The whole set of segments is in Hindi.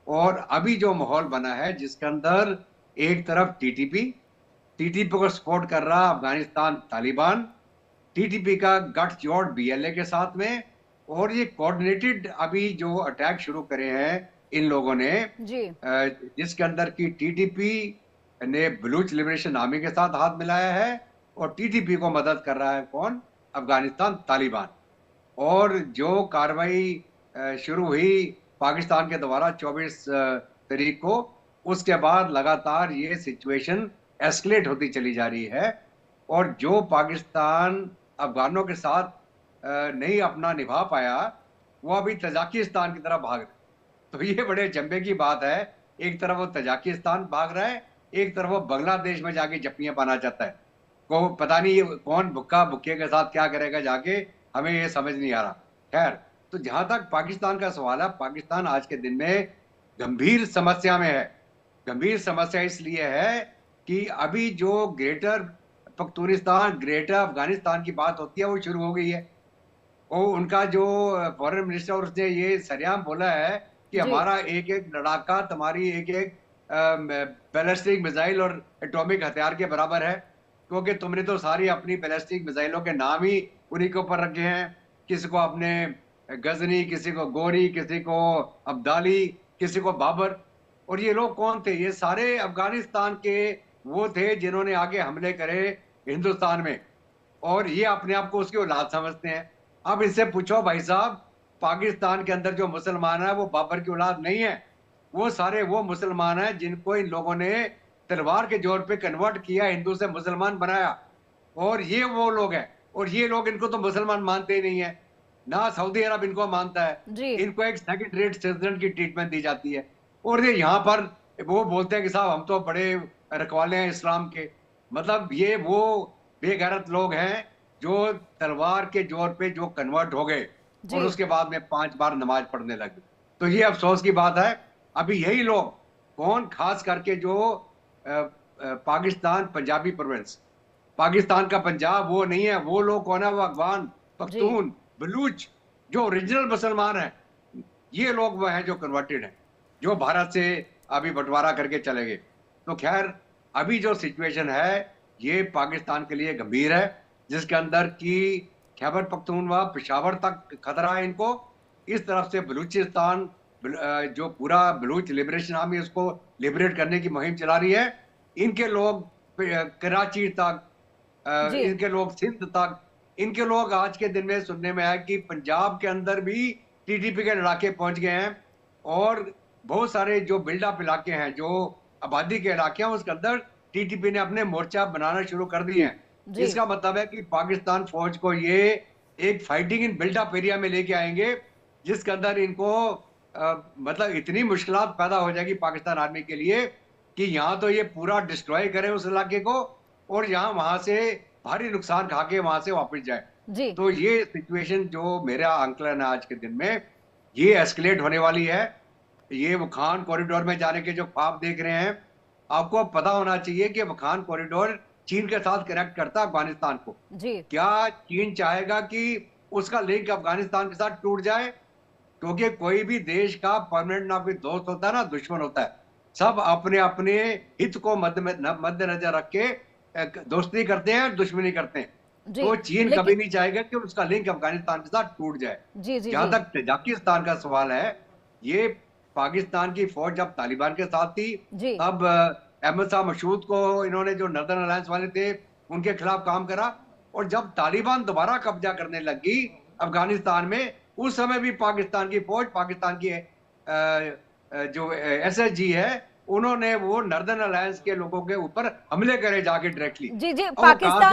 और अभी जो माहौल बना है जिसके अंदर एक तरफ टीटीपी को सपोर्ट कर रहा अफगानिस्तान तालिबान, टीटीपी का गठजोड़ बीएलए के साथ में, और ये कोऑर्डिनेटेड अभी जो अटैक शुरू करे हैं इन लोगों ने, जी जिसके अंदर की टीटीपी ने बलूच लिबरेशन आर्मी के साथ हाथ मिलाया है, और टीटीपी को मदद कर रहा है कौन? अफगानिस्तान तालिबान। और जो कार्रवाई शुरू हुई पाकिस्तान के द्वारा 24 तारीख को, उसके बाद लगातार ये सिचुएशन एस्केलेट होती चली जा रही है, और जो पाकिस्तान अफगानों के साथ नहीं अपना निभा पाया, वो अभी तजाकिस्तान की तरफ भाग रहे। तो ये बड़े जम्बे की बात है, एक तरफ वो तजाकिस्तान भाग रहा है, एक तरफ वो बांग्लादेश में जाके जप्पियां पाना चाहता है। को पता नहीं कौन भुक्का भुक्के के साथ क्या करेगा जाके, हमें ये समझ नहीं आ रहा। खैर, तो जहां तक पाकिस्तान का सवाल है, पाकिस्तान आज के दिन में गंभीर समस्या में है। गंभीर समस्या इसलिए है कि अभी जो ग्रेटर पख्तूनिस्तान, ग्रेटर अफगानिस्तान की बात होती है वो शुरू हो गई है। और उनका जो फॉरेन मिनिस्टर, उसने ये सरेआम बोला है कि जी हमारा एक एक लड़ाका तुम्हारी एक एक बैलिस्टिक मिसाइल और एटॉमिक हथियार के बराबर है, क्योंकि तुमने तो सारी अपनी बैलिस्टिक मिसाइलों के नाम ही उन्हीं के ऊपर रखे हैं। किसी को आपने गजनी, किसी को गोरी, किसी को अब्दाली, किसी को बाबर। और ये लोग कौन थे? ये सारे अफगानिस्तान के वो थे जिन्होंने आगे हमले करे हिंदुस्तान में, और ये अपने आप को उसकी औलाद समझते हैं। अब इनसे पूछो भाई साहब, पाकिस्तान के अंदर जो मुसलमान है वो बाबर की औलाद नहीं है, वो सारे वो मुसलमान हैं जिनको इन लोगों ने तलवार के जोर पे कन्वर्ट किया, हिंदू से मुसलमान बनाया। और ये वो लोग हैं, और ये लोग इनको तो मुसलमान मानते ही नहीं है, ना सऊदी अरब इनको मानता है। जी इनको एक सेकंड रेट सिटीजन की ट्रीटमेंट दी जाती है, और ये यहाँ पर वो बोलते हैं कि साहब हम तो बड़े रखवाले हैं इस्लाम के। मतलब ये वो बेगैरत लोग हैं जो तलवार के जोर पे जो कन्वर्ट हो गए, और जी उसके बाद में 5 बार नमाज पढ़ने लगे। तो ये अफसोस की बात है। अभी यही लोग कौन, खास करके जो पाकिस्तान पंजाबी प्रोविंस, पाकिस्तान का पंजाब वो नहीं है, वो लोग कौन है? वो अफगान, जी पख्तून, बलूच, जो ओरिजिनल मुसलमान हैं, ये लोग वो हैं जो कन्वर्टेड हैं, जो भारत से अभी बंटवारा करके चले गए। तो खैर, अभी जो सिचुएशन है ये पाकिस्तान के लिए गंभीर है, जिसके अंदर की खैबर पख्तूनख्वा, पेशावर तक खतरा है इनको। इस तरफ से बलूचिस्तान, जो पूरा बलूच लिबरेशन आर्मी उसको लिबरेट करने की मुहिम चला रही है। इनके लोग कराची तक, जी इनके लोग सिंध तक, इनके लोग आज के दिन में सुनने में आया कि पंजाब के अंदर भी टीटीपी के लड़ाके पहुंच गए हैं, और बहुत सारे जो बिल्डअप इलाके हैं, जो आबादी के इलाके हैं, उसके अंदर टीटीपी ने अपने मोर्चा बनाना शुरू कर दिए हैं। जी इसका मतलब है कि पाकिस्तान फौज को ये एक फाइटिंग इन बिल्डअप एरिया में लेके आएंगे, जिसके अंदर इनको मतलब इतनी मुश्किलात पैदा हो जाएगी पाकिस्तान आर्मी के लिए कि यहाँ तो ये पूरा डिस्ट्रॉय करे उस इलाके को, और यहाँ वहां से भारी नुकसान खा के वहां से वापस जाए। जी तो ये सिचुएशन जो मेरा आंकलन है आज के दिन में, ये एस्केलेट होने वाली है। ये वखान कॉरिडोर में जाने के जो ख्वाब देख रहे हैं, आपको पता होना चाहिए कि वखान कॉरिडोर चीन के साथ कनेक्ट करता है अफगानिस्तान को। जी क्या चीन चाहेगा कि उसका लिंक अफगानिस्तान के साथ टूट जाए? क्योंकि कोई भी देश का परमानेंट ना कोई दोस्त होता है ना दुश्मन होता है। सब अपने अपने हित को मद्देनजर रख के दोस्ती करते हैं, दुश्मनी करते हैं। जी तो चीन लेकिन कभी नहीं चाहेगा कि उसका लिंक अफगानिस्तान के साथ टूट जाए। जी जी जहां जी तक तजाकिस्तान का सवाल है, ये पाकिस्तान की फौज जब तालिबान के साथ थी, जी तब अहमद शाह मसूद को इन्होंने, जो नर्दर्न अलायंस वाले थे, उनके खिलाफ काम करा। और जब तालिबान दोबारा कब्जा करने लगी अफगानिस्तान में, उस समय भी पाकिस्तान की फौज, पाकिस्तान की जो एसएसजी है, उन्होंने वो नर्दर्न अलायंस के लोगों के ऊपर हमले करे जाके डायरेक्टली। जी जी और कहा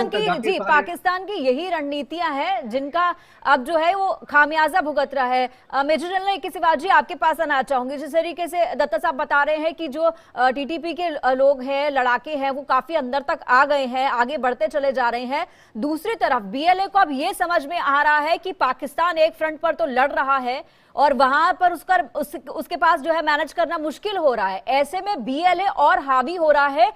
तो पाकिस्तान की यही रणनीतियां हैं जिनका अब जो है वो खामियाजा भुगत रहा है। मेजर जनरल ए के शिवाजी, आपके पास आना चाहूंगी। जिस तरीके से दत्ता साहब बता रहे हैं कि जो टीटीपी के लोग हैं, लड़ाके हैं, वो काफी अंदर तक आ गए हैं, आगे बढ़ते चले जा रहे हैं। दूसरी तरफ बीएलए को अब ये समझ में आ रहा है कि पाकिस्तान एक फ्रंट पर तो लड़ रहा है और वहां पर उसके पास जो है मैनेज करना मुश्किल हो रहा है। ऐसे में बीएलए और हावी हो रहा है।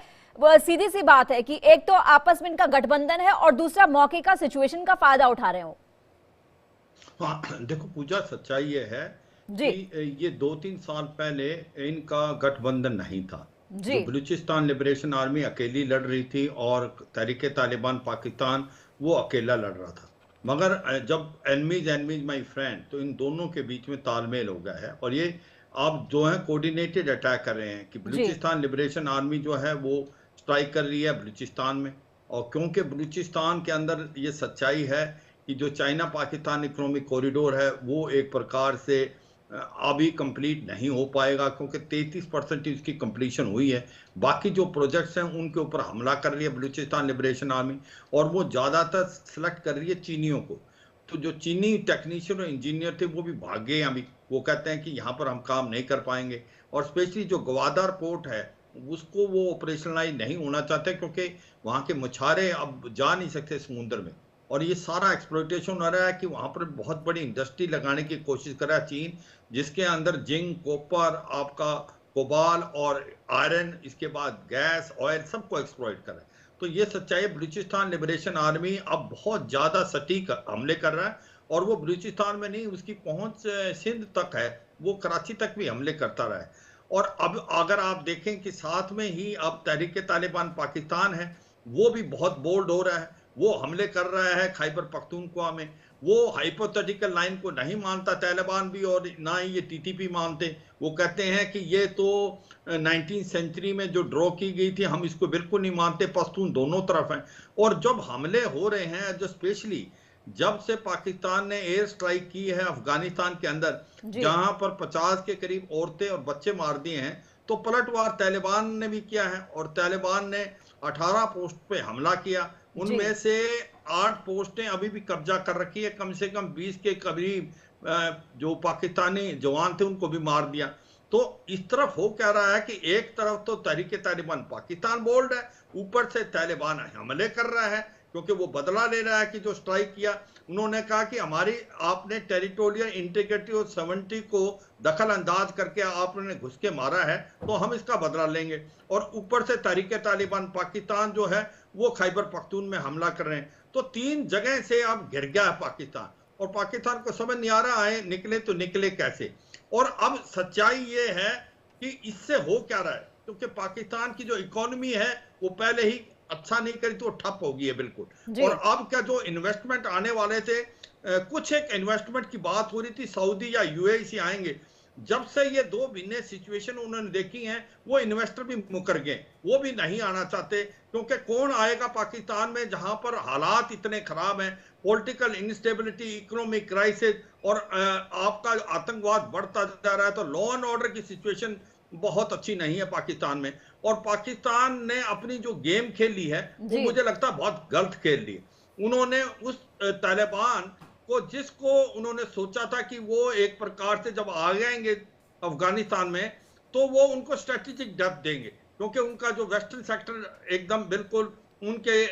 सीधी सी बात है कि एक तो आपस में इनका गठबंधन है और दूसरा मौके का, सिचुएशन का फायदा उठा रहे हो। हाँ, देखो पूजा, सच्चाई ये है जी कि ये 2-3 साल पहले इनका गठबंधन नहीं था। जी जो बलूचिस्तान लिबरेशन आर्मी अकेली लड़ रही थी और तहरीक तालिबान पाकिस्तान वो अकेला लड़ रहा था। मगर जब एनमीज एनमीज माय फ्रेंड, तो इन दोनों के बीच में तालमेल हो गया है और ये आप जो है कोऑर्डिनेटेड अटैक कर रहे हैं कि जी बलूचिस्तान लिबरेशन आर्मी जो है वो स्ट्राइक कर रही है बलूचिस्तान में। और क्योंकि बलूचिस्तान के अंदर ये सच्चाई है कि जो चाइना पाकिस्तान इकोनॉमिक कॉरिडोर है वो एक प्रकार से अभी कंप्लीट नहीं हो पाएगा, क्योंकि 33% ही उसकी कंप्लीशन हुई है। बाकी जो प्रोजेक्ट्स हैं उनके ऊपर हमला कर रही है बलूचिस्तान लिबरेशन आर्मी, और वो ज़्यादातर सेलेक्ट कर रही है चीनियों को। तो जो चीनी टेक्नीशियन और इंजीनियर थे वो भी भाग गए अभी। वो कहते हैं कि यहाँ पर हम काम नहीं कर पाएंगे। और स्पेशली जो ग्वादर पोर्ट है उसको वो ऑपरेशनलाइज नहीं होना चाहते, क्योंकि वहाँ के मछुआरे अब जा नहीं सकते समुद्र में। और ये सारा एक्सप्लॉइटेशन हो रहा है कि वहाँ पर बहुत बड़ी इंडस्ट्री लगाने की कोशिश कर रहा है चीन, जिसके अंदर जिंक, कॉपर, आपका कोबाल और आयरन, इसके बाद गैस, ऑयल, सबको एक्सप्लॉइट कर रहा है। तो ये सच्चाई, बलूचिस्तान लिबरेशन आर्मी अब बहुत ज़्यादा सटीक हमले कर रहा है। और वो बलूचिस्तान में नहीं, उसकी पहुंच सिंध तक है, वो कराची तक भी हमले करता रहा है। और अब अगर आप देखें कि साथ में ही अब तहरीक तालिबान पाकिस्तान है, वो भी बहुत बोल्ड हो रहा है। वो हमले कर रहा है खैबर पख्तूनख्वा में। वो हाइपोथेटिकल लाइन को नहीं मानता तालिबान भी, और ना ही ये टीटीपी मानते। वो कहते हैं कि ये तो 19वीं सेंचुरी में जो ड्रॉ की गई थी, हम इसको बिल्कुल नहीं मानते। पश्तून दोनों तरफ हैं। और जब हमले हो रहे हैं, जो स्पेशली जब से पाकिस्तान ने एयर स्ट्राइक की है अफगानिस्तान के अंदर, जहां पर 50 के करीब औरतें और बच्चे मार दिए हैं, तो पलटवार तालिबान ने भी किया है। और तालिबान ने 18 पोस्ट पे हमला किया। उनमें से 8 पोस्टें अभी भी कब्जा कर रखी है। कम से कम 20 के करीब जो पाकिस्तानी जवान थे उनको भी मार दिया। तो इस तरफ हो क्या रहा है कि एक तरफ तो तहरीक तालिबान पाकिस्तान बोल्ड है, ऊपर से तालिबान हमले कर रहा है, क्योंकि वो बदला ले रहा है कि जो स्ट्राइक किया। उन्होंने कहा कि हमारी आपने टेरिटोरियल इंटीग्रिटी और 70 को दखल अंदाज करके आपने घुस के मारा है, तो हम इसका बदला लेंगे। और ऊपर से तहरीक तालिबान पाकिस्तान जो है वो खैबर पख्तून में हमला कर रहे हैं। तो 3 जगह से अब घिर गया है पाकिस्तान, और पाकिस्तान को समझ नहीं आ रहा है निकले तो निकले कैसे। और अब सच्चाई ये है कि इससे हो क्या रहा है, क्योंकि पाकिस्तान की जो इकोनॉमी है वो पहले ही अच्छा नहीं करी, तो ठप हो गई है बिल्कुल। और अब क्या जो इन्वेस्टमेंट आने वाले थे, कुछ एक इन्वेस्टमेंट की बात हो रही थी, सऊदी या यूएई से आएंगे। जब से ये 2 भिन्न सिचुएशन उन्होंने देखी हैं, वो इन्वेस्टर भी मुकर गए, वो भी नहीं आना चाहते। क्योंकि कौन आएगा पाकिस्तान में जहां पर हालात इतने खराब हैं, पॉलिटिकल इंस्टेबिलिटी, इकोनॉमिक क्राइसिस, और आपका आतंकवाद बढ़ता जा रहा है। तो लॉ एंड ऑर्डर की सिचुएशन बहुत अच्छी नहीं है पाकिस्तान में। और पाकिस्तान ने अपनी जो गेम खेली है वो मुझे लगता है बहुत गलत खेल ली। उन्होंने उस तालिबान को, जिसको उन्होंने सोचा था कि वो एक प्रकार से जब आ जाएंगे अफगानिस्तान में तो वो उनको स्ट्रेटेजिक डेप्थ देंगे, क्योंकि उनका जो वेस्टर्न सेक्टर एकदम बिल्कुल उनके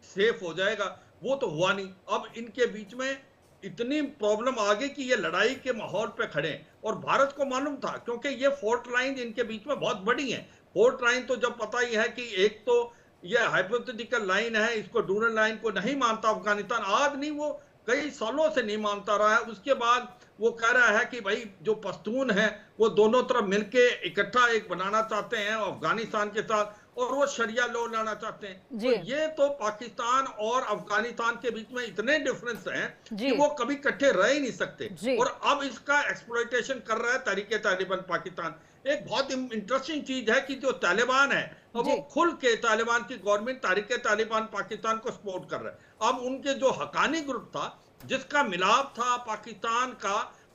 सेफ हो जाएगा, वो तो हुआ नहीं। अब इनके बीच में इतनी प्रॉब्लम आ गई कि ये लड़ाई के माहौल पे खड़े हैं। और भारत को मालूम था, क्योंकि ये फोर्ट लाइन इनके बीच में बहुत बड़ी है। फोर्ट लाइन तो जब पता ही है कि एक तो ये हाइपोथेटिकल लाइन है, इसको डूरल लाइन को नहीं मानता अफगानिस्तान, आज नहीं, वो कई सालों से नहीं मानता रहा है। उसके बाद वो कह रहा है कि भाई जो पश्तून है वो दोनों तरफ मिलके इकट्ठा एक बनाना चाहते हैं अफगानिस्तान के साथ, और वो शरिया लॉ लाना चाहते हैं। तो ये तो पाकिस्तान और अफगानिस्तान के बीच में इतने डिफरेंस हैं कि वो कभी इकट्ठे रह ही नहीं सकते। और अब इसका एक्सप्लॉइटेशन कर रहा है तहरीक तालिबान पाकिस्तान। एक बहुत इंटरेस्टिंग चीज है कि जो तालिबान है वो खुल के, तालिबान की गवर्नमेंट तहरीक तालिबान पाकिस्तान को सपोर्ट कर रहा है। अब उनके जो हकानी ग्रुप था, जिसका मिलाप था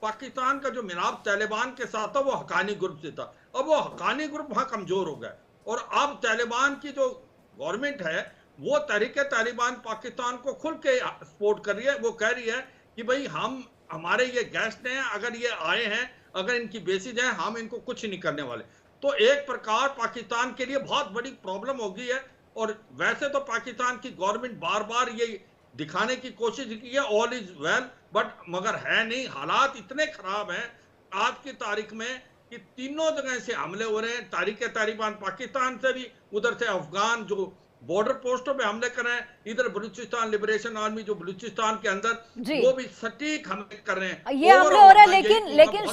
पाकिस्तान का जो मिलाप तालिबान के साथ था वो हकानी ग्रुप से था, अब वो हकानी ग्रुप वहां कमजोर हो गया। और अब तालिबान की जो गवर्नमेंट है वो तहरीक तालिबान पाकिस्तान को खुल के सपोर्ट कर रही है। वो कह रही है कि भाई हमारे ये गेस्ट हैं, अगर ये आए हैं, अगर इनकी बेसिस है, हम इनको कुछ नहीं करने वाले। तो एक प्रकार पाकिस्तान के लिए बहुत बड़ी प्रॉब्लम हो गई है। और वैसे तो पाकिस्तान की गवर्नमेंट बार बार ये दिखाने की कोशिश की है ऑल इज वेल, बट मगर है नहीं। हालात इतने खराब हैं आज की तारीख में कि तीनों जगह से हमले हो रहे हैं, तहरीक तालिबान पाकिस्तान से भी, उधर से अफगान जो बॉर्डर पोस्टों पे हमले कर रहे हैं, इधर बलूचिस्तान लिबरेशन आर्मी जो बलूचिस्तान के अंदर जी वो भी सटीक हमले कर रहे हैं। ये हमले हो रहे हैं, लेकिन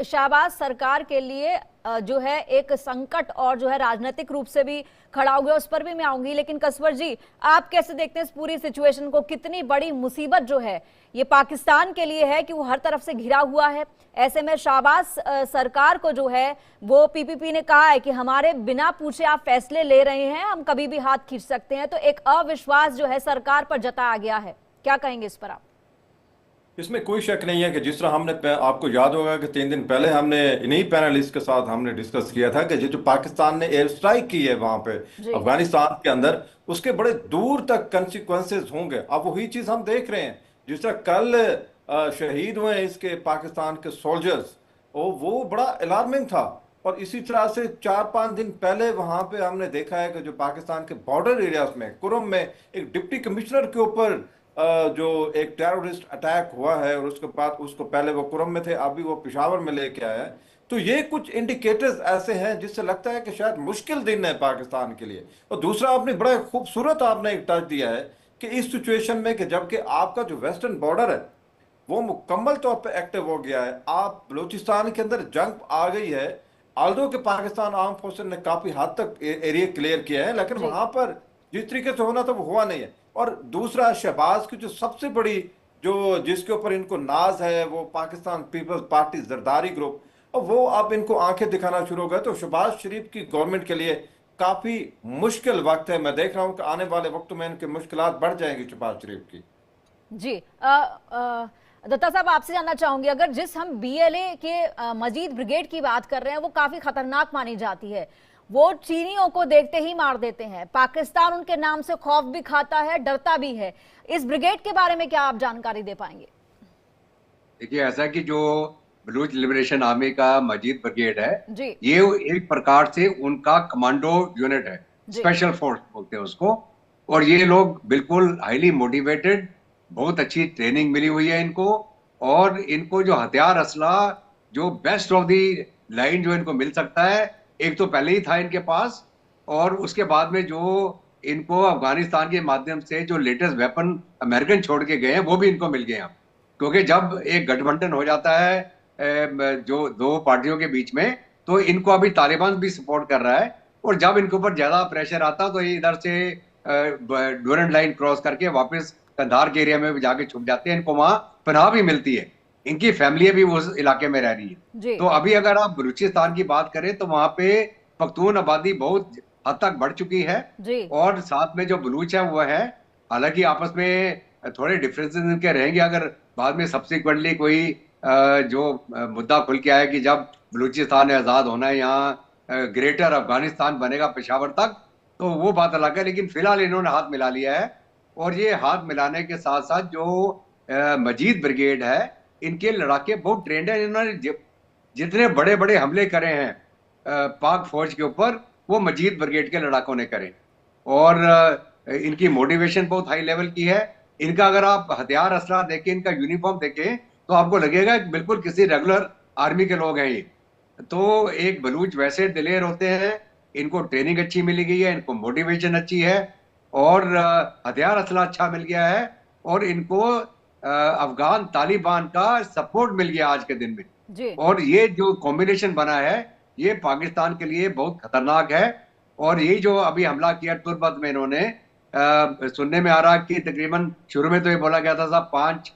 शाहबाज सरकार के लिए जो है एक संकट और जो है राजनीतिक रूप से भी खड़ा हो गया, उस पर भी मैं आऊंगी। लेकिन कसवर जी, आप कैसे देखते हैं इस पूरी सिचुएशन को? कितनी बड़ी मुसीबत जो है ये पाकिस्तान के लिए है कि वो हर तरफ से घिरा हुआ है। ऐसे में शाहबाज सरकार को जो है वो पीपीपी ने कहा है कि हमारे बिना पूछे आप फैसले ले रहे हैं, हम कभी भी हाथ खींच सकते हैं। तो एक अविश्वास जो है सरकार पर जताया गया है, क्या कहेंगे इस पर आप? इसमें कोई शक नहीं है कि जिस तरह हमने, आपको याद होगा कि 3 दिन पहले हमने इन्हीं पैनलिस्ट के साथ हमने डिस्कस किया था कि जो पाकिस्तान ने एयर स्ट्राइक की है वहां पे अफगानिस्तान के अंदर, उसके बड़े दूर तक कंसिक्वेंसेस होंगे। अब वही चीज हम देख रहे हैं। जिस तरह कल शहीद हुए इसके पाकिस्तान के सोल्जर्स, वो बड़ा अलार्मिंग था। और इसी तरह से 4-5 दिन पहले वहां पे हमने देखा है कि जो पाकिस्तान के बॉर्डर एरियाज में कुरम में एक डिप्टी कमिश्नर के ऊपर जो एक टेररिस्ट अटैक हुआ है, और उसके बाद उसको पहले वो कुरम में थे, अभी वो पेशावर में लेके आया है। तो ये कुछ इंडिकेटर्स ऐसे हैं जिससे लगता है कि शायद मुश्किल दिन है पाकिस्तान के लिए। और दूसरा, आपने बड़ा खूबसूरत आपने एक टच दिया है कि इस सिचुएशन में कि जबकि आपका जो वेस्टर्न बॉर्डर है वो मुकम्मल तौर पे एक्टिव हो गया है, आप बलूचिस्तान के अंदर जंग आ गई है। आल्दो के पाकिस्तान आर्म फोर्सेस ने काफी हद तक एरिया क्लियर किया है, लेकिन वहां पर जिस तरीके से होना था वो हुआ नहीं है। और दूसरा, शहबाज की जो सबसे बड़ी जो जिसके ऊपर इनको नाज है वो पाकिस्तान पीपल्स पार्टी जरदारी ग्रुप, और वो अब इनको आंखें दिखाना शुरू हो गए। तो शहबाज शरीफ की गवर्नमेंट के लिए काफी मुश्किल वक्त है। मैं देख रहा हूं कि आने वाले वक्त में इनकी मुश्किलात बढ़ जाएंगी शहबाज शरीफ की। जी दत्ता साहब, आपसे जानना चाहूंगी, अगर जिस हम बीएलए के मजीद ब्रिगेड की बात कर रहे हैं वो काफी खतरनाक मानी जाती है, वो चीनियों को देखते ही मार देते हैं, पाकिस्तान उनके नाम से खौफ भी खाता है, डरता भी है। इस ब्रिगेड के बारे में क्या आप जानकारी दे पाएंगे? देखिए, ऐसा कि जो बलूच लिबरेशन आर्मी का मजीद ब्रिगेड है जी ये एक प्रकार से उनका कमांडो यूनिट है, स्पेशल फोर्स बोलते हैं उसको। और ये लोग बिल्कुल हाईली मोटिवेटेड, बहुत अच्छी ट्रेनिंग मिली हुई है इनको। और इनको जो हथियार असला जो बेस्ट ऑफ दी लाइन जो इनको मिल सकता है, एक तो पहले ही था इनके पास, और उसके बाद में जो इनको अफगानिस्तान के माध्यम से जो लेटेस्ट वेपन अमेरिकन छोड़ के गए हैं वो भी इनको मिल गए हैं। क्योंकि जब एक गठबंधन हो जाता है जो दो पार्टियों के बीच में, तो इनको अभी तालिबान भी सपोर्ट कर रहा है। और जब इनके ऊपर ज्यादा प्रेशर आता तो ये इधर से डोरेंट लाइन क्रॉस करके वापस कंधार के एरिया में भी जाके छुप जाते हैं। इनको वहां पनाह भी मिलती है, इनकी फैमिली भी उस इलाके में रह रही है। तो अभी अगर आप बलूचिस्तान की बात करें तो वहां पे पख्तून आबादी बहुत हद तक बढ़ चुकी है। और साथ में जो बलूच है वो है, हालांकि आपस में थोड़े डिफरेंसेस इनके रहेंगे। अगर बाद में सब्सिक्वेंटली कोई जो मुद्दा खुल के आया कि जब बलूचिस्तान आजाद होना है, यहाँ ग्रेटर अफगानिस्तान बनेगा पेशावर तक, तो वो बात अलग है। लेकिन फिलहाल इन्होंने हाथ मिला लिया है। और ये हाथ मिलाने के साथ साथ जो मजीद ब्रिगेड है, इनके लड़ाके बहुत ट्रेंड है। इन्होंने जितने बड़े बड़े हमले करे हैं पाक फौज के ऊपर, वो मजीद ब्रिगेड के लड़ाकों ने करे। और इनकी मोटिवेशन बहुत हाई लेवल की है। इनका अगर आप हथियार असला देखें, इनका यूनिफॉर्म देखें, तो आपको लगेगा बिल्कुल किसी रेगुलर आर्मी के लोग हैं ये। तो एक बलूच वैसे दिलेर होते हैं, इनको ट्रेनिंग अच्छी मिली गई है, इनको मोटिवेशन अच्छी है, और हथियार असला अच्छा मिल गया है, और इनको अफगान तालिबान का सपोर्ट मिल गया आज के दिन में। और ये जो कॉम्बिनेशन बना है ये पाकिस्तान के लिए बहुत खतरनाक है। और यही जो अभी हमला किया तुर्बत में इन्होंने, सुनने में आ रहा कि तकरीबन शुरू में तो ये बोला गया था साहब 5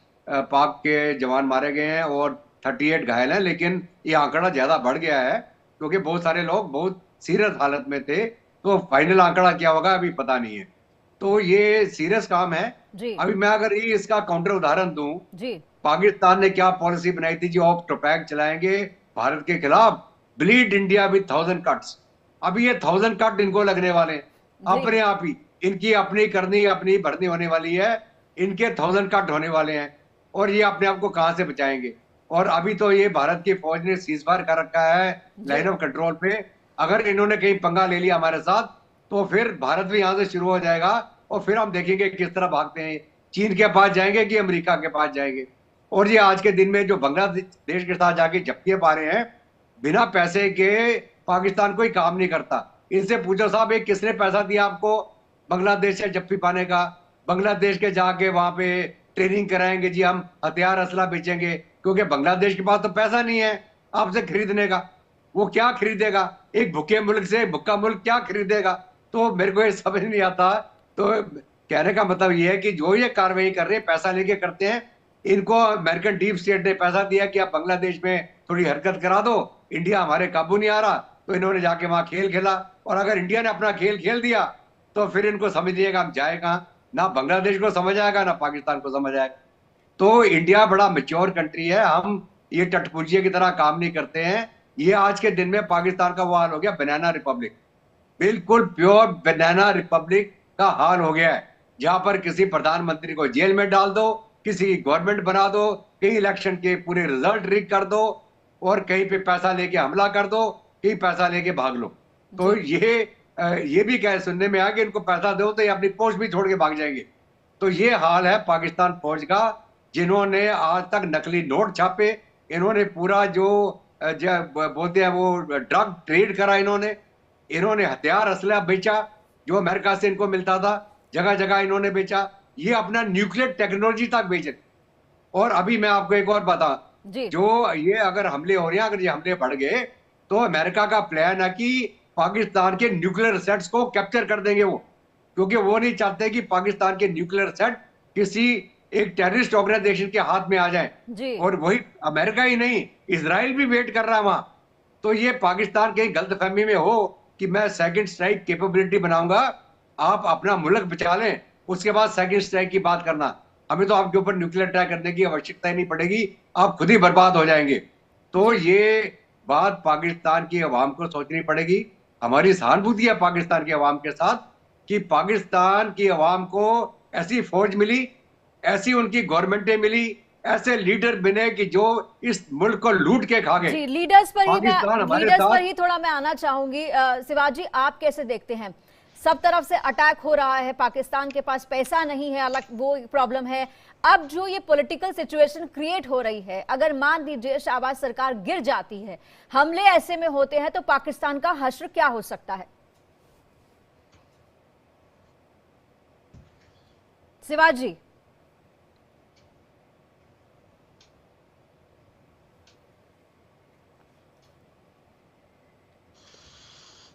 पाक के जवान मारे गए हैं और 38 घायल हैं, लेकिन ये आंकड़ा ज्यादा बढ़ गया है क्योंकि बहुत सारे लोग बहुत सीरियस हालत में थे। तो फाइनल आंकड़ा क्या होगा अभी पता नहीं है। तो ये सीरियस काम है। अभी मैं अगर ये इसका काउंटर उदाहरण दूं, पाकिस्तान ने क्या पॉलिसी बनाई थी, जो ऑफ टॉपैक चलाएंगे भारत के खिलाफ, ब्लीड इंडिया विद 1000 कट्स। अभी ये 1000 कट इनको लगने वाले अपने आप ही, इनकी अपनी करनी अपनी भरनी होने वाली है, इनके 1000 कट होने वाले हैं। और ये अपने आप को कहां से बचाएंगे? और अभी तो ये भारत की फौज ने सीजफायर कर रखा है लाइन ऑफ कंट्रोल पे। अगर इन्होंने कहीं पंगा ले लिया हमारे साथ तो फिर भारत भी यहां से शुरू हो जाएगा, और फिर हम देखेंगे किस तरह भागते हैं, चीन के पास जाएंगे कि अमेरिका के पास जाएंगे। और ये आज के दिन में जो बांग्लादेश के साथ जाके झपकियां पा रहे हैं, बिना पैसे के पाकिस्तान कोई काम नहीं करता। इनसे पूछो साहब, एक किसने पैसा दिया आपको बांग्लादेश से जप्फी पाने का, बांग्लादेश के जाके वहां पे ट्रेनिंग कराएंगे जी, हम हथियार असला बेचेंगे, क्योंकि बांग्लादेश के पास तो पैसा नहीं है आपसे खरीदने का। वो क्या खरीदेगा? एक भूखे मुल्क से भूखा मुल्क क्या खरीदेगा? तो मेरे को ये समझ नहीं आता। तो कहने का मतलब ये है कि जो ये कार्रवाई कर रहे हैं पैसा लेके करते हैं। इनको अमेरिकन डीप स्टेट ने पैसा दिया कि आप बांग्लादेश में थोड़ी हरकत करा दो, इंडिया हमारे काबू नहीं आ रहा, तो इन्होंने जाके वहां खेल खेला। और अगर इंडिया ने अपना खेल खेल दिया तो फिर इनको समझ लिएगा हम जाए कहाँ, ना बांग्लादेश को समझ आएगा ना पाकिस्तान को समझ आएगा। तो इंडिया बड़ा मैच्योर कंट्री है, हम ये टटपुंजिया की तरह काम नहीं करते हैं। ये आज के दिन में पाकिस्तान का वो हाल हो गया बनाना रिपब्लिक, बिल्कुल प्योर बनाना रिपब्लिक का हाल हो गया है, जहां पर किसी प्रधानमंत्री को जेल में डाल दो, किसी की गवर्नमेंट बना दो, कहीं इलेक्शन के पूरे रिजल्ट लीक कर दो, और कहीं पे पैसा लेके हमला कर दो, कहीं पैसा लेके भाग लो। तो ये भी क्या सुनने में आया कि इनको पैसा दो तो ये अपनी पोस्ट भी छोड़ के भाग जाएंगे। तो ये हाल है पाकिस्तान फौज का, जिन्होंने आज तक नकली नोट छापे, इन्होंने पूरा जो बोलते हैं वो ड्रग ट्रेड करा, इन्होंने हथियार असला बेचा जो अमेरिका से इनको मिलता था, जगह जगह इन्होंने बेचा, ये अपना न्यूक्लियर टेक्नोलॉजी तक बेचे। और अभी मैं आपको एक और बता, जो ये अगर हमले हो रहे हैं, अगर ये हमले बढ़ गए तो अमेरिका का प्लान है कि पाकिस्तान के न्यूक्लियर सेट्स को कैप्चर कर देंगे वो, क्योंकि वो नहीं चाहते कि पाकिस्तान के न्यूक्लियर सेट किसी एक टेररिस्ट ऑर्गेनाइजेशन के हाथ में आ जाए। और वही अमेरिका ही नहीं, इजराइल भी वेट कर रहा है वहां। तो ये पाकिस्तान कहीं गलतफहमी में हो कि मैं सेकंड स्ट्राइक कैपेबिलिटी बनाऊंगा, आप अपना मुल्क बचा लें, उसके बाद सेकंड स्ट्राइक की बात करना, हमें तो आपके ऊपर न्यूक्लियर अटैक करने की आवश्यकता ही नहीं पड़ेगी, आप खुद ही बर्बाद हो जाएंगे। तो ये बात पाकिस्तान की अवाम को सोचनी पड़ेगी। हमारी सहानुभूति है पाकिस्तान की अवाम के साथ कि पाकिस्तान की अवाम को ऐसी फौज मिली, ऐसी उनकी गवर्नमेंटें मिली, ऐसे लीडर बने कि जो इस मुल्क को लूट के खा गए। जी, लीडर्स पर ही थोड़ा मैं आना चाहूंगी। शिवाजी, आप कैसे देखते हैं? सब तरफ से अटैक हो रहा है, पाकिस्तान के पास पैसा नहीं है, अलग वो प्रॉब्लम है। अब जो ये पॉलिटिकल सिचुएशन क्रिएट हो रही है, अगर मान लीजिए शहबाज सरकार गिर जाती है, हमले ऐसे में होते हैं, तो पाकिस्तान का हश्र क्या हो सकता है? शिवाजी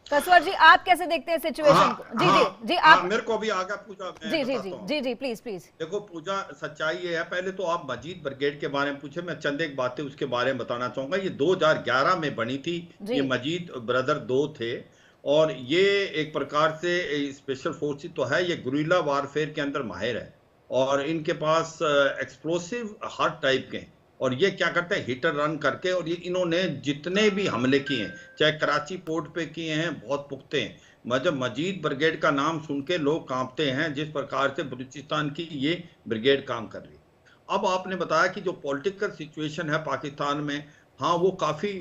कसवर जी, आप कैसे देखते हैं सिचुएशन को? जी आप मेरे को भी आगे पूछा। जी प्लीज। देखो पूजा, सच्चाई ये है, पहले तो आप मजीद ब्रिगेड के बारे में पूछे, मैं चंद एक बातें उसके बारे में बताना चाहूंगा। ये 2011 में बनी थी, ये मजीद ब्रदर 2 थे, और ये एक प्रकार से स्पेशल फोर्सेस तो है, ये गुरिल्ला वारफेयर के अंदर माहिर है, और इनके पास एक्सप्लोसिव हर टाइप के हैं, और ये क्या करते हैं, हिट एंड रन करके, और ये इन्होंने जितने भी हमले किए हैं, चाहे कराची पोर्ट पे किए हैं, बहुत पुख्ते हैं। मतलब मजीद ब्रिगेड का नाम सुन के लोग कांपते हैं, जिस प्रकार से बलूचिस्तान की ये ब्रिगेड काम कर रही है। अब आपने बताया कि जो पॉलिटिकल सिचुएशन है पाकिस्तान में, हाँ वो काफ़ी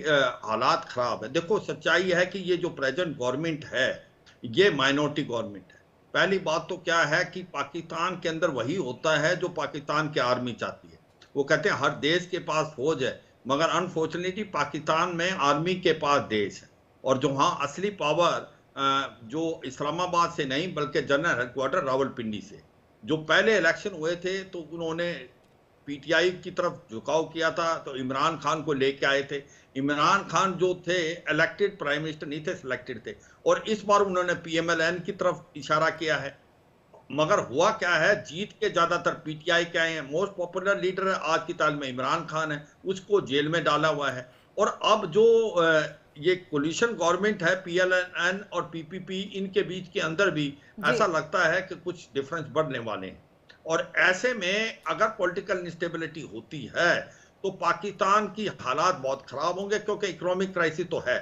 हालात ख़राब है। देखो सच्चाई है कि ये जो प्रेजेंट गवर्नमेंट है, ये माइनॉरिटी गवर्नमेंट है। पहली बात तो क्या है कि पाकिस्तान के अंदर वही होता है जो पाकिस्तान की आर्मी चाहती है। वो कहते हैं हर देश के पास फौज है, मगर अनफॉर्चुनेटली पाकिस्तान में आर्मी के पास देश है, और जो हाँ असली पावर जो इस्लामाबाद से नहीं बल्कि जनरल हेडक्वार्टर रावलपिंडी से, जो पहले इलेक्शन हुए थे तो उन्होंने पीटीआई की तरफ झुकाव किया था, तो इमरान खान को लेके आए थे। इमरान खान जो थे इलेक्टेड प्राइम मिनिस्टर नहीं थे, सिलेक्टेड थे, और इस बार उन्होंने पीएमएलएन की तरफ इशारा किया है। मगर हुआ क्या है, जीत के ज्यादातर पीटीआई के आए हैं। मोस्ट पॉपुलर लीडर आज की तारीख में इमरान खान है, उसको जेल में डाला हुआ है। और अब जो ये कोलिशन गवर्नमेंट है, पीएलएन और पीपीपी, इनके बीच के अंदर भी ऐसा लगता है कि कुछ डिफरेंस बढ़ने वाले हैं। और ऐसे में अगर पॉलिटिकल इंस्टेबिलिटी होती है तो पाकिस्तान की हालात बहुत खराब होंगे, क्योंकि इकोनॉमिक क्राइसिस तो है।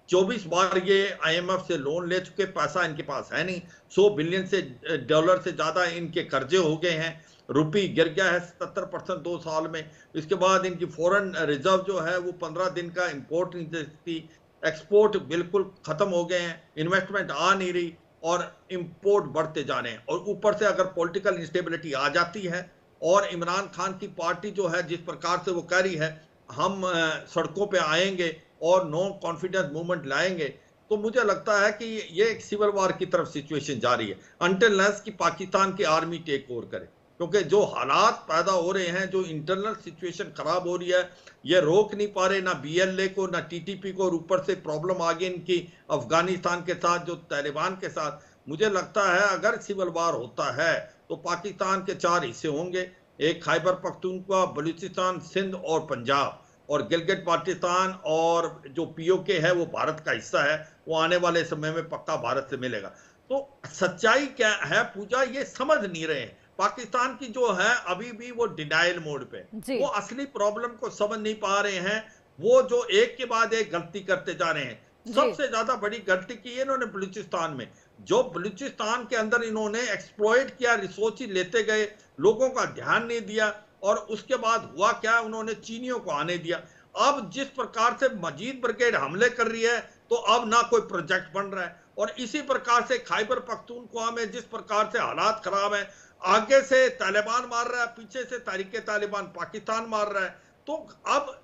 24 बार ये आईएमएफ से लोन ले चुके, पैसा इनके पास है नहीं। $100 बिलियन से ज्यादा इनके कर्जे हो गए हैं। रुपी गिर गया है 77% 2 साल में। इसके बाद इनकी फॉरेन रिजर्व जो है वो 15 दिन का इंपोर्ट नहीं दे सकती, एक्सपोर्ट बिल्कुल खत्म हो गए हैं, इन्वेस्टमेंट आ नहीं रही और इंपोर्ट बढ़ते जा रहे हैं। और ऊपर से अगर पॉलिटिकल इंस्टेबिलिटी आ जाती है और इमरान खान की पार्टी जो है जिस प्रकार से वो कह रही है हम सड़कों पे आएंगे और नो कॉन्फिडेंस मूवमेंट लाएंगे, तो मुझे लगता है कि ये एक सिविल वॉर की तरफ सिचुएशन जा रही है, अनटिल अनलेस कि पाकिस्तान की आर्मी टेक ओवर करे। क्योंकि जो हालात पैदा हो रहे हैं, जो इंटरनल सिचुएशन खराब हो रही है, ये रोक नहीं पा रहे ना BLA को ना TTP को, और ऊपर से प्रॉब्लम आ गई इनकी अफगानिस्तान के साथ, जो तालिबान के साथ। मुझे लगता है अगर सिविल वॉर होता है तो पाकिस्तान के 4 हिस्से होंगे, एक खैबर पख्तूनख्वा, बलूचिस्तान, सिंध और पंजाब, और गिलगित बाल्टिस्तान और जो POK है वो भारत का हिस्सा है, वो आने वाले समय में पक्का भारत से मिलेगा। तो सच्चाई क्या है पूजा, ये समझ नहीं रहे हैं। पाकिस्तान की जो है अभी भी वो डिनाइल मोड पे, वो असली प्रॉब्लम को समझ नहीं पा रहे हैं। वो जो एक के बाद एक गलती करते जा रहे हैं। सबसे ज्यादा बड़ी गलती की है इन्होंने बलूचिस्तान में, जो बलूचिस्तान के अंदर इन्होंने एक्सप्लॉइट किया, रिसोर्स लेते गए, लोगों का ध्यान नहीं दिया, और उसके बाद हुआ क्या, उन्होंने चीनियों को आने दिया। अब जिस प्रकार से मजीद ब्रिगेड हमले कर रही है, तो अब ना कोई प्रोजेक्ट बन रहा है, और इसी प्रकार से खैबर पख्तूनख्वा में जिस प्रकार से हालात खराब है, आगे से तालिबान मार रहा है, पीछे से तहरीक तालिबान पाकिस्तान मार रहा है, तो अब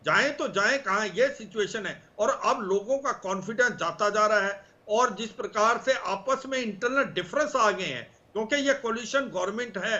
जाएं तो जाएं कहां, ये सिचुएशन है। और अब लोगों का कॉन्फिडेंस जाता जा रहा है, और जिस प्रकार से आपस में इंटरनल डिफरेंस आ गए हैं, क्योंकि ये कोलिशन गवर्नमेंट है,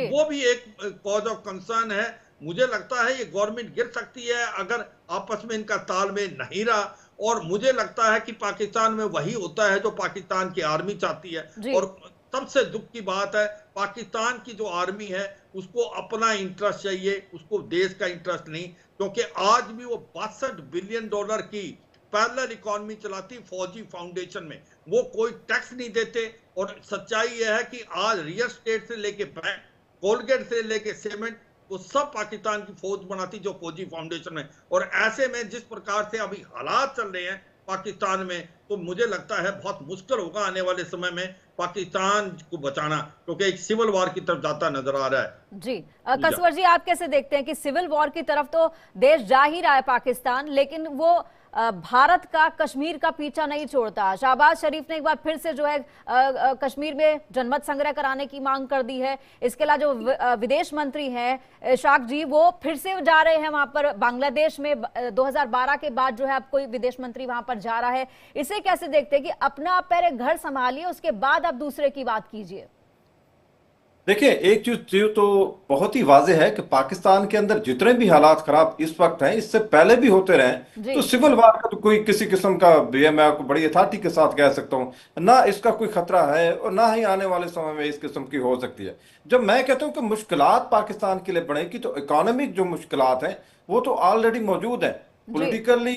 वो भी एक कॉज ऑफ कंसर्न है। मुझे लगता है ये गवर्नमेंट गिर सकती है अगर आपस में इनका तालमेल नहीं रहा, और मुझे लगता है कि पाकिस्तान में वही होता है जो पाकिस्तान की आर्मी चाहती है। और सबसे दुख की बात है, पाकिस्तान की जो आर्मी है उसको अपना इंटरेस्ट चाहिए, उसको देश का इंटरेस्ट नहीं, क्योंकि आज भी वो $62 बिलियन की पैरेलल इकोनॉमी चलाती फौजी फाउंडेशन में, वो कोई टैक्स नहीं देते। और सच्चाई यह है कि आज रियल एस्टेट से लेके बैंक, कोलगेट से लेके सीमेंट, वो सब पाकिस्तान की फौज बनाती जो फौजी फाउंडेशन में। और ऐसे में जिस प्रकार से अभी हालात चल रहे हैं पाकिस्तान में, तो मुझे लगता है बहुत मुश्किल होगा आने वाले समय में पाकिस्तान को बचाना, क्योंकि एक सिविल वॉर की तरफ जाता नजर आ रहा है। जी कसवर जी, आप कैसे देखते हैं कि सिविल वॉर की तरफ तो देश जा ही रहा है पाकिस्तान, लेकिन वो भारत का कश्मीर का पीछा नहीं छोड़ता। शहबाज शरीफ ने एक बार फिर से जो है कश्मीर में जनमत संग्रह कराने की मांग कर दी है। इसके अलावा जो विदेश मंत्री हैं इशाक जी, वो फिर से जा रहे हैं वहां पर बांग्लादेश में। 2012 के बाद जो है अब कोई विदेश मंत्री वहां पर जा रहा है। इसे कैसे देखते हैं कि अपना आप पहले घर संभालिए, उसके बाद आप दूसरे की बात कीजिए? देखिए, एक चीज तो बहुत ही वाज़ेह है कि पाकिस्तान के अंदर जितने भी हालात खराब इस वक्त हैं, इससे पहले भी होते रहे, तो सिविल वार का तो कोई किसी किस्म का, ये मैं आपको बड़ी अथॉरिटी के साथ कह सकता हूँ, ना इसका कोई खतरा है और ना ही आने वाले समय में इस किस्म की हो सकती है। जब मैं कहता हूँ कि मुश्किलात पाकिस्तान के लिए बढ़ेगी, तो इकोनॉमिक जो मुश्किलात हैं वो तो ऑलरेडी मौजूद हैं। पोलिटिकली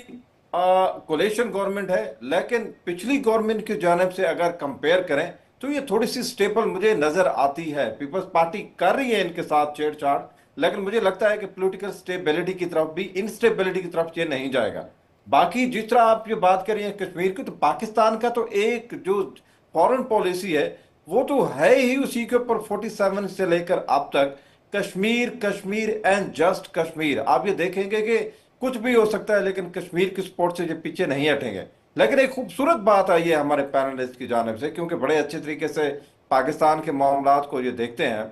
कोलिशन गवर्नमेंट है, लेकिन पिछली गवर्नमेंट की जानिब से अगर कंपेयर करें तो ये थोड़ी सी स्टेबल मुझे नजर आती है। पीपल्स पार्टी कर रही है इनके साथ छेड़छाड़, लेकिन मुझे लगता है कि पॉलिटिकल स्टेबिलिटी की तरफ भी, इनस्टेबिलिटी की तरफ ये नहीं जाएगा। बाकी जिस तरह आप ये बात कर रही हैं कश्मीर की, तो पाकिस्तान का तो एक जो फॉरेन पॉलिसी है वो तो है ही उसी के ऊपर 47 से लेकर अब तक कश्मीर, कश्मीर एंड जस्ट कश्मीर। आप ये देखेंगे कि कुछ भी हो सकता है, लेकिन कश्मीर की सपोर्ट से ये पीछे नहीं हटेंगे। लेकिन एक खूबसूरत बात आई है हमारे पैनलिस्ट की जानिब से, क्योंकि बड़े अच्छे तरीके से पाकिस्तान के मामलात को ये देखते हैं।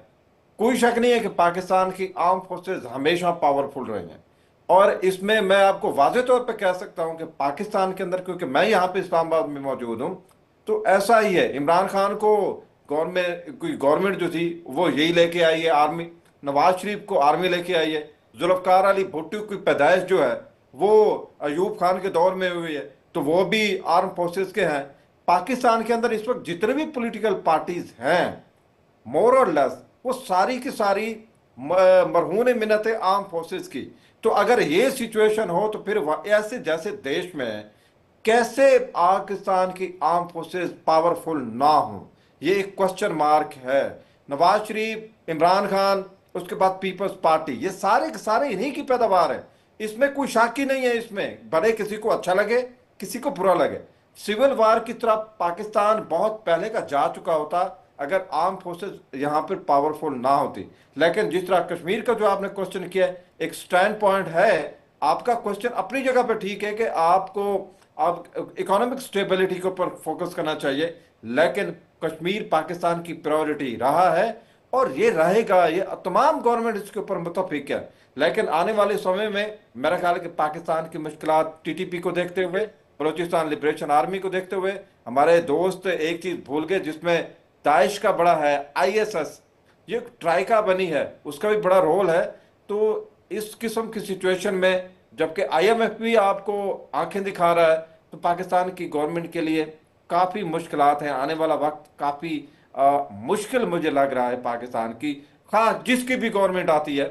कोई शक नहीं है कि पाकिस्तान की आर्म फोर्सेस हमेशा पावरफुल रही हैं, और इसमें मैं आपको वाज़े तौर पे कह सकता हूं कि पाकिस्तान के अंदर, क्योंकि मैं यहाँ पे इस्लामाबाद में मौजूद हूँ, तो ऐसा ही है। इमरान खान को गवर्नमेंट जो थी वो यही लेके आई है, आर्मी। नवाज शरीफ को आर्मी लेके आई है। जुल्फकार अली भुट्टो की पैदाइश जो है वो अयूब खान के दौर में हुई है, तो वो भी आर्म फोर्सेस के हैं। पाकिस्तान के अंदर इस वक्त जितने भी पॉलिटिकल पार्टीज हैं, मोर और लेस, वो सारी की सारी मरहून मिन्नत आर्म फोर्सेस की। तो अगर ये सिचुएशन हो तो फिर ऐसे जैसे देश में कैसे पाकिस्तान की आर्म फोर्सेस पावरफुल ना हो, ये एक क्वेश्चन मार्क है। नवाज शरीफ, इमरान खान, उसके बाद पीपल्स पार्टी, ये सारे के सारे इन्हीं की पैदावार है। इसमें कोई शक ही नहीं है। इसमें भले किसी को अच्छा लगे, किसी को बुरा लगे, सिविल वार की तरफ पाकिस्तान बहुत पहले का जा चुका होता अगर आर्म फोर्सेस यहाँ पर पावरफुल ना होती। लेकिन जिस तरह कश्मीर का जो आपने क्वेश्चन किया, एक स्टैंड पॉइंट है आपका, क्वेश्चन अपनी जगह पे ठीक है कि आपको अब इकोनॉमिक स्टेबिलिटी के ऊपर फोकस करना चाहिए, लेकिन कश्मीर पाकिस्तान की प्रायोरिटी रहा है और ये रहेगा। ये तमाम गवर्नमेंट इसके ऊपर मुतफिक है। लेकिन आने वाले समय में मेरा ख्याल है कि पाकिस्तान की मुश्किलात TTP को देखते हुए बलूचिस्तान लिबरेशन आर्मी को देखते हुए हमारे दोस्त एक चीज भूल गए, जिसमें दाइश का बड़ा है, आईएसएस, ये ट्राइका बनी है, उसका भी बड़ा रोल है। तो इस किस्म की सिचुएशन में जबकि आईएमएफ भी आपको आंखें दिखा रहा है, तो पाकिस्तान की गवर्नमेंट के लिए काफी मुश्किलात हैं। आने वाला वक्त काफी मुश्किल मुझे लग रहा है पाकिस्तान की, हाँ जिसकी भी गवर्नमेंट आती है,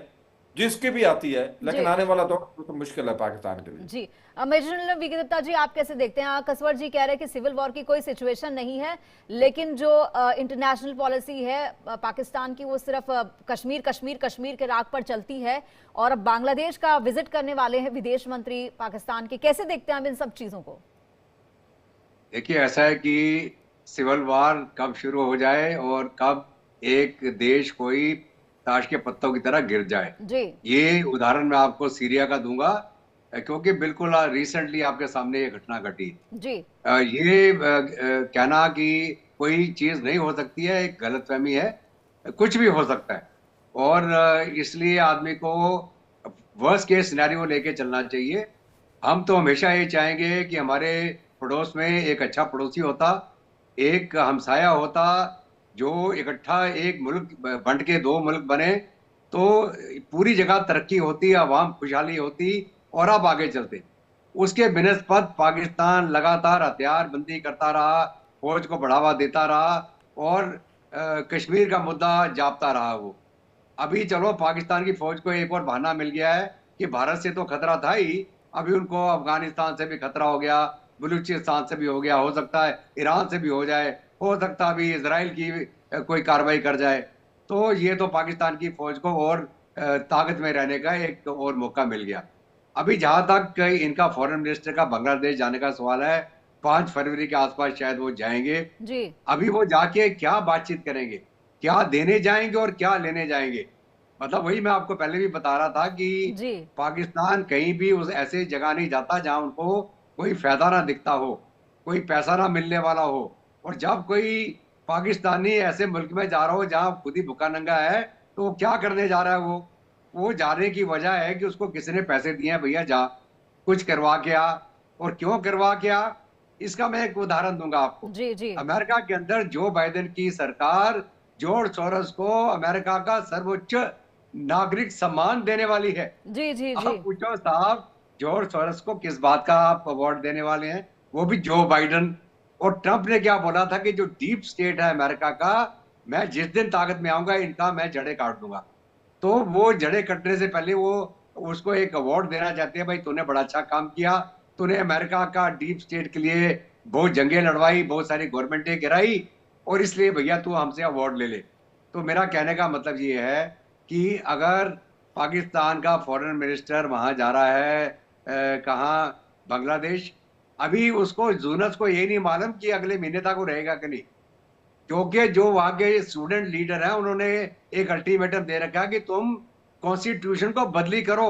जिसकी भी आती है, लेकिन आने वाला तो मुश्किल है पाकिस्तान के लिए। जी major general VK Datta ji, आप कैसे देखते हैं? कसवर जी कह रहे हैं कि सिविल वॉर की कोई सिचुएशन नहीं है, लेकिन जो इंटरनेशनल पॉलिसी है पाकिस्तान की वो सिर्फ कश्मीर कश्मीर कश्मीर के राग पर चलती है, और अब बांग्लादेश का विजिट करने वाले हैं विदेश मंत्री पाकिस्तान के। कैसे देखते हैं आप इन सब चीजों को? देखिए, ऐसा है कि सिविल वॉर कब शुरू हो जाए और कब एक देश कोई ताश के पत्तों की तरह गिर जाए, जी ये उदाहरण मैं आपको सीरिया का दूंगा, क्योंकि बिल्कुल रिसेंटली आपके सामने ये घटना घटी। जी ये कहना कि कोई चीज नहीं हो सकती है एक गलतफहमी है, कुछ भी हो सकता है। और इसलिए आदमी को वर्स्ट केस सिनेरियो लेके चलना चाहिए। हम तो हमेशा ये चाहेंगे कि हमारे पड़ोस में एक अच्छा पड़ोसी होता, एक हमसाया होता, जो इकट्ठा एक मुल्क बंट के दो मुल्क बने तो पूरी जगह तरक्की होती, आवाम खुशहाली होती और आप आगे चलते। उसके बिनस्पत पाकिस्तान लगातार हथियार बंदी करता रहा, फौज को बढ़ावा देता रहा और कश्मीर का मुद्दा जापता रहा। वो अभी चलो पाकिस्तान की फौज को एक और बहाना मिल गया है कि भारत से तो खतरा था ही, अभी उनको अफगानिस्तान से भी खतरा हो गया, बलूचिस्तान से भी हो गया, हो सकता है ईरान से भी हो जाए, हो सकता है अभी इसराइल की कोई कार्रवाई कर जाए। तो ये तो पाकिस्तान की फौज को और ताकत में रहने का एक और मौका मिल गया। अभी जहां तक इनका फॉरेन मिनिस्टर का बांग्लादेश जाने का सवाल है, 5 फरवरी के आसपास शायद वो जाएंगे। जी अभी वो जाके क्या बातचीत करेंगे, क्या देने जाएंगे और क्या लेने जाएंगे? मतलब वही मैं आपको पहले भी बता रहा था कि जी पाकिस्तान कहीं भी उस ऐसे जगह नहीं जाता जहां उनको कोई फायदा ना दिखता हो, कोई पैसा ना मिलने वाला हो। और जब कोई पाकिस्तानी ऐसे मुल्क में जा रहा हो जहां खुद ही भूखा नंगा है, तो वो क्या करने जा रहा है? वो जाने की वजह है कि उसको किसी ने पैसे दिए हैं, भैया जा कुछ करवा के आ। और क्यों करवा के आ, इसका मैं एक उदाहरण दूंगा आपको। जी जी अमेरिका के अंदर जो बाइडेन की सरकार जॉर्ज सोरोस को अमेरिका का सर्वोच्च नागरिक सम्मान देने वाली है। जी जी आप जी पूछो साहब, जॉर्ज सोरोस को किस बात का आप अवार्ड देने वाले हैं? वो भी जो बाइडेन। और ट्रंप ने क्या बोला था कि जो डीप स्टेट है अमेरिका का, मैं जिस दिन ताकत में आऊंगा इनका मैं जड़ें काट दूंगा। तो वो जड़ें कटने से पहले वो उसको एक अवार्ड देना चाहते हैं, भाई तूने बड़ा अच्छा काम किया, तूने अमेरिका का डीप स्टेट के लिए बहुत जंगें लड़वाई, बहुत सारी गवर्नमेंटें गिराई, और इसलिए भैया तू हमसे अवार्ड ले ले। तो मेरा कहने का मतलब ये है कि अगर पाकिस्तान का फॉरेन मिनिस्टर वहां जा रहा है, कहाँ, बांग्लादेश, अभी उसको जूनस को ये नहीं मालूम कि अगले महीने तक वो रहेगा कि नहीं, क्योंकि जो वहां के स्टूडेंट लीडर हैं उन्होंने एक अल्टीमेटम दे रखा है कि तुम कॉन्स्टिट्यूशन को बदली करो।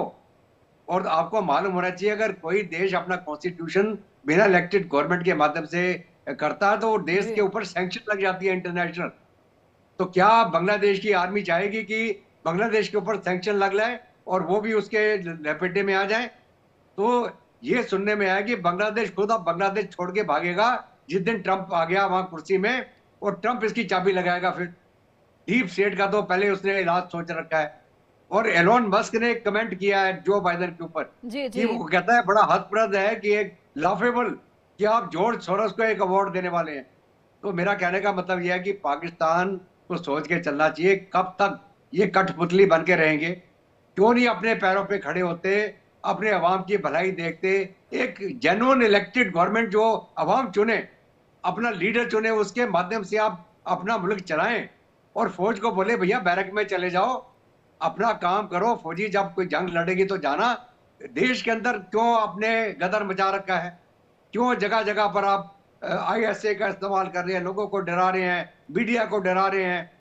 और आपको मालूम होना चाहिए, अगर कोई देश अपना कॉन्स्टिट्यूशन बिना इलेक्टेड गवर्नमेंट के माध्यम से करता है तो वो देश जी के ऊपर सैंक्शन लग जाती है इंटरनेशनल। तो क्या बांग्लादेश की आर्मी चाहेगी कि बांग्लादेश के ऊपर सैंक्शन लग जाए और वो भी उसके लपेटे में आ जाए? तो ये सुनने में आया कि बांग्लादेश खुद अब बांग्लादेश छोड़ के भागेगा जिस दिन ट्रंप आ गया वहां कुर्सी में, और ट्रंप इसकी चाबी लगाएगा। फिर डीप स्टेट का तो पहले उसने इलाज सोच रखा है। और एलोन मस्क ने कमेंट किया है जो बाइडेन के ऊपर जी कि जी वो कहता है बड़ा हदप्रद है कि एक लाफेबल कि आप जॉर्ज सोरोस को एक अवार्ड देने वाले हैं। तो मेरा कहने का मतलब यह है कि पाकिस्तान को सोच के चलना चाहिए, कब तक ये कठपुतली बन के रहेंगे? क्यों नहीं अपने पैरों पे खड़े होते, अपने अवाम की भलाई देखते? एक जेन्युइन इलेक्टेड गवर्नमेंट जो अवाम चुने, अपना लीडर चुने, उसके माध्यम से आप अपना मुल्क चलाएं। और फौज को बोले भैया बैरक में चले जाओ, अपना काम करो। फौजी जब कोई जंग लड़ेगी तो जाना। देश के अंदर क्यों आपने गदर मचा रखा है? क्यों जगह जगह पर आप आईएसए का इस्तेमाल कर रहे हैं, लोगों को डरा रहे हैं, मीडिया को डरा रहे हैं?